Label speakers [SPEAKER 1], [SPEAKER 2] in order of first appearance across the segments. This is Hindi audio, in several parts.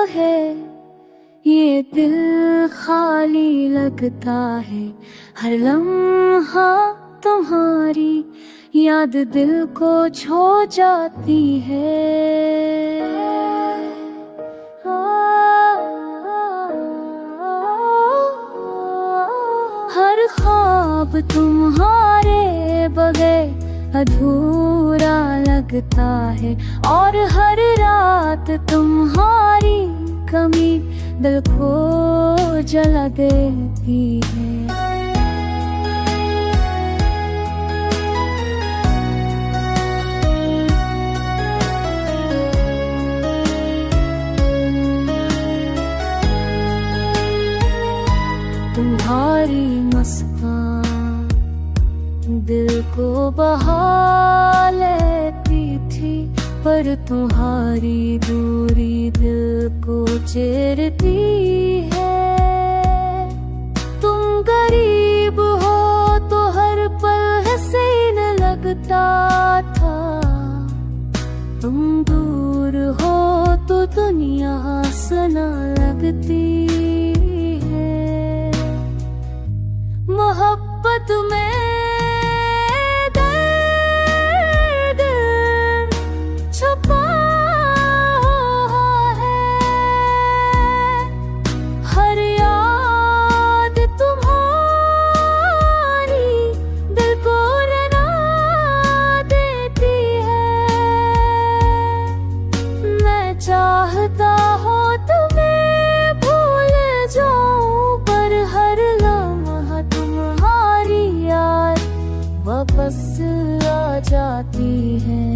[SPEAKER 1] है, ये दिल खाली लगता है। हर लम्हा तुम्हारी याद दिल को छो जाती है। हर ख्वाब तुम्हारे बगैर अधूरा लगता है, और हर रात तुम्हारी कमी दिल को जला देती है। तुम्हारी मुस्कान दिल को बहा लेती थी, पर तुम्हारी दूरी दिल को चीरती है। तुम करीब हो तो हर पल हसीन लगता था, तुम दूर हो तो दुनिया हंसना लगती है। मोहब्बत में दर्द छुपा है, हर याद तुम्हारी दिल को रुला देती है। मैं चाहता हूँ तुम्हें भूल जाऊं, पर हर लम्हा तुम्हारी याद वापस आ जाती है।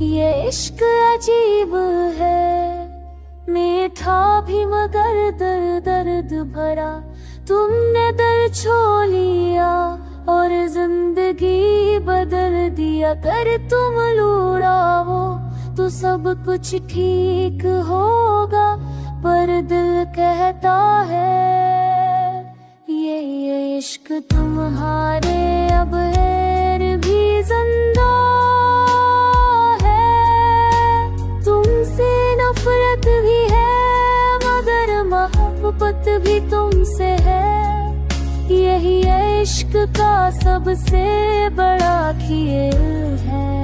[SPEAKER 1] ये इश्क अजीब है, मीठा भी मगर दर्द दर्द भरा। तुमने दिल छो लिया और जिंदगी बदल दिया। कर तुम लुढ़ाओ तो सब कुछ ठीक होगा, पर दिल कहता है ये इश्क तुम्हारे अब है भी जिंदा है। तुमसे नफरत भी है, मगर मोहब्बत भी तुमसे है। यही इश्क का सबसे बड़ा खेल है।